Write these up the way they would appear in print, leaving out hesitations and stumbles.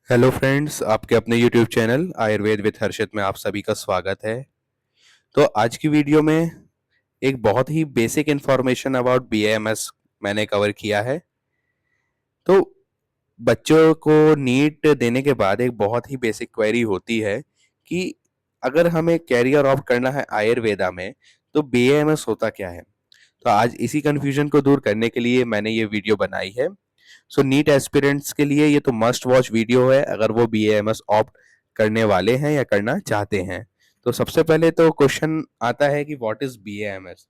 Hello friends, आपके अपने YouTube channel Ayurveda with हर्षित में आप सभी का स्वागत है। तो आज की वीडियो में एक बहुत ही बेसिक इंफॉर्मेशन अबाउट बीएएमएस मैंने कवर किया है। तो बच्चों को नीट देने के बाद एक बहुत ही बेसिक क्वेरी होती है कि अगर हमें कैरियर ऑफ करना है आयुर्वेदा में तो बीएएमएस होता क्या है। तो आज इसी कंफ्यूजन को दूर करने के लिए मैंने ये वीडियो बनाई है। सो नीट एस्पिरेंट्स के लिए ये तो मस्ट वॉच वीडियो है अगर वो बीएएमएस ऑप्ट करने वाले हैं या करना चाहते हैं। तो सबसे पहले तो क्वेश्चन आता है कि व्हाट इज बीएएमएस।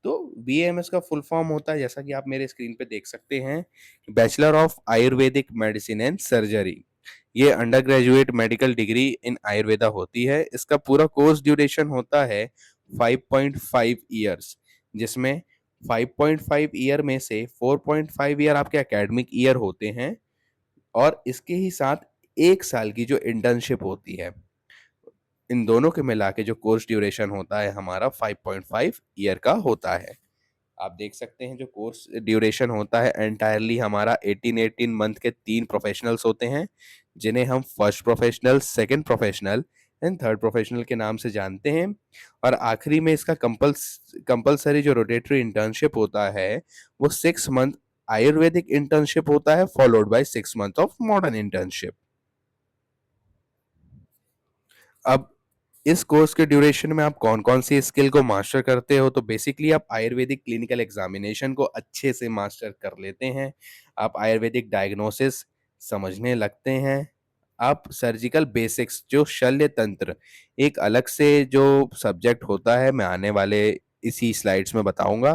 तो बीएएमएस का फुल फॉर्म होता है, जैसा कि आप मेरे स्क्रीन पे देख सकते हैं, bachelor of Ayurvedic medicine and surgery. ये under graduate medical degree in Ayurveda होती है। इसका पूरा कोर्स ड्यूरेशन होता है 5.5 ईयर्स, जिसमें 5.5 ईयर में से 4.5 ईयर आपके एकेडमिक ईयर होते हैं और इसके ही साथ 1 साल की जो इंटर्नशिप होती है। इन दोनों के मिला के जो कोर्स ड्यूरेशन होता है हमारा 5.5 ईयर का होता है। आप देख सकते हैं जो कोर्स ड्यूरेशन होता है एंटायरली हमारा 18 मंथ के 3 प्रोफेशनल्स होते हैं, जिन्हें हम first professional, second professional and third professional के नाम से जानते हैं। और आखिरी में इसका कंपलसरी जो रोटेटरी इंटर्नशिप होता है वो 6 मंथ आयुर्वेदिक इंटर्नशिप होता है, followed by 6 month of modern internship. अब इस कोर्स के ड्यूरेशन में आप कौन कौन सी स्किल को मास्टर करते हो, तो बेसिकली आप आयुर्वेदिक क्लिनिकल एग्जामिनेशन को अच्छे से मास्टर कर लेते हैं। आप आयुर्वेदिक डायग्नोसिस समझने लगते हैं। आप सर्जिकल बेसिक्स जो शल्य तंत्र, एक अलग से जो सब्जेक्ट होता है, मैं आने वाले इसी स्लाइड्स में बताऊंगा,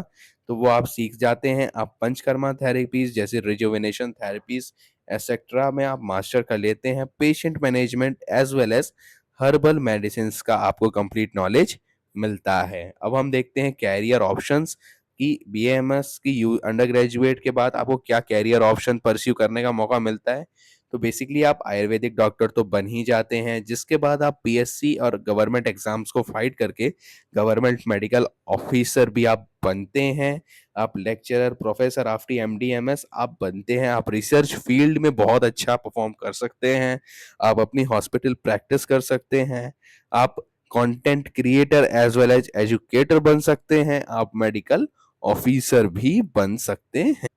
तो वो आप सीख जाते हैं। आप पंचकर्मा थेरेपीज जैसे रिजुविनेशन थेरेपीज एसेट्रा में आप मास्टर कर लेते हैं। Patient management as well as herbal medicine का आपको कंप्लीट नॉलेज मिलता है। अब हम देखते हैं कैरियर ऑप्शंस कि बीएएमएस की यू अंडर ग्रेजुएट के बाद आपको क्या कैरियर ऑप्शन परस्यू करने का मौका मिलता है। तो बेसिकली आप आयुर्वेदिक डॉक्टर तो बन ही जाते हैं, जिसके बाद आप पीएससी और गवर्नमेंट एग्जाम्स को फाइट करके गवर्नमेंट मेडिकल ऑफिसर भी आप बनते हैं। आप लेक्चरर, प्रोफेसर आफ्टर एमडीएमएस आप बनते हैं। आप रिसर्च फील्ड में बहुत अच्छा परफॉर्म कर सकते हैं। आप अपनी हॉस्पिटल प्रैक्टिस कर सकते हैं। आप content creator as well as educator बन सकते हैं। आप मेडिकल ऑफिसर भी बन सकते हैं।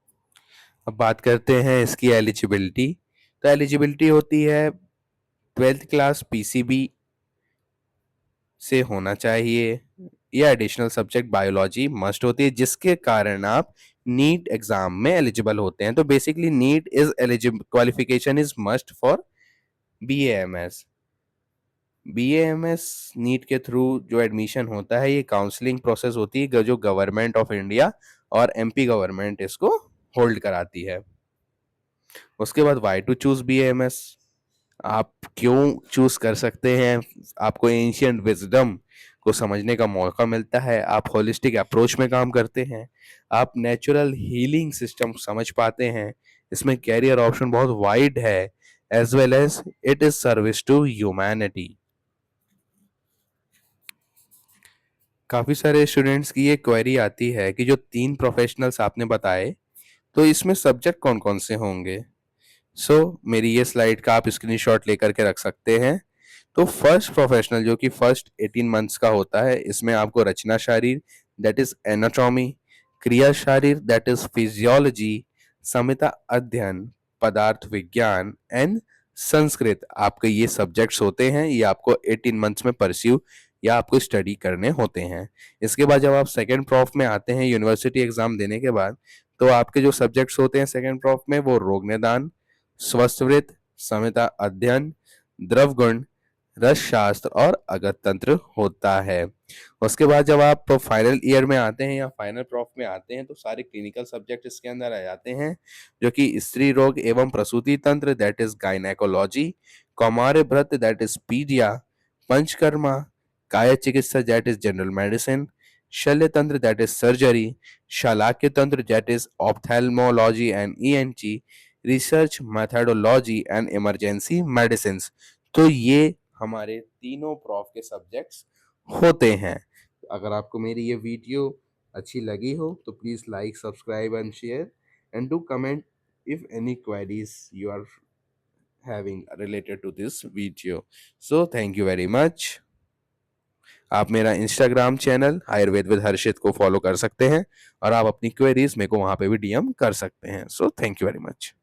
अब बात करते हैं इसकी एलिजिबिलिटी। तो एलिजिबिलिटी होती है 12th क्लास पीसीबी से होना चाहिए या एडिशनल सब्जेक्ट बायोलॉजी मस्ट होती है, जिसके कारण आप नीट एग्जाम में एलिजिबल होते हैं। तो basically NEET is eligible qualification is must for BAMS. BAMS NEET के थ्रू जो एडमिशन होता है, ये काउंसलिंग प्रोसेस होती है जो गवर्नमेंट ऑफ इंडिया और एमपी गवर्नमेंट इसको होल्ड कराती है। उसके बाद वाई टू चूज बीएएमएस, आप क्यों चूज कर सकते हैं। आपको एंशियंट विजडम को समझने का मौका मिलता है। आप होलिस्टिक अप्रोच में काम करते हैं। आप नेचुरल हीलिंग सिस्टम समझ पाते हैं। इसमें कैरियर ऑप्शन बहुत वाइड है, as well as it is service to humanity. काफी सारे स्टूडेंट्स की ये क्वेरी आती है कि जो 3 प्रोफेशनल्स आपने बताए, तो इसमें सब्जेक्ट कौन कौन से होंगे। मेरी ये स्लाइड का आप स्क्रीनशॉट लेकर के रख सकते हैं। तो फर्स्ट प्रोफेशनल जो कि फर्स्ट 18 मंथ्स का होता है, इसमें आपको रचना शारीर दैट इज एनाटॉमी, क्रिया शारीर दैट इज फिजियोलॉजी, संहिता अध्ययन, पदार्थ विज्ञान एंड संस्कृत, आपके ये सब्जेक्ट्स होते हैं। ये आपको 18 मंथ्स में परस्यू या आपको स्टडी करने होते हैं। इसके बाद जब आप सेकेंड प्रॉफ में आते हैं यूनिवर्सिटी एग्जाम देने के बाद, तो आपके जो सब्जेक्ट्स होते हैं सेकेंड प्रॉफ में, वो रोग निदान, स्वस्थवृत्त, संहिता अध्ययन, द्रव गुण, रस शास्त्र और अगत तंत्र होता है। उसके बाद जब आप फाइनल ईयर में आते हैं या फाइनल प्रॉफ में आते हैं, तो सारे क्लिनिकल सब्जेक्ट इसके अंदर आ जाते हैं, जो कि स्त्री रोग एवं प्रसूति तंत्र दैट इज गायनेकोलॉजी, कौमार्य भ्रत दैट इज पीडिया, पंचकर्मा, काय चिकित्सा दैट इज जनरल मेडिसिन, शल्य तंत्र दैट इज सर्जरी, शालाक्य तंत्र that is ophthalmology and ENT, research methodology and emergency medicine. तो ये हमारे तीनों प्रॉफ के सब्जेक्ट्स होते हैं। अगर आपको मेरी ये वीडियो अच्छी लगी हो तो please like, subscribe and share and do comment if any queries you are having related to this video. So thank you very much. आप मेरा इंस्टाग्राम चैनल आयुर्वेद विद हर्षित को फॉलो कर सकते हैं और आप अपनी क्वेरीज मेरे को वहां पे भी डीएम कर सकते हैं। So thank you very much.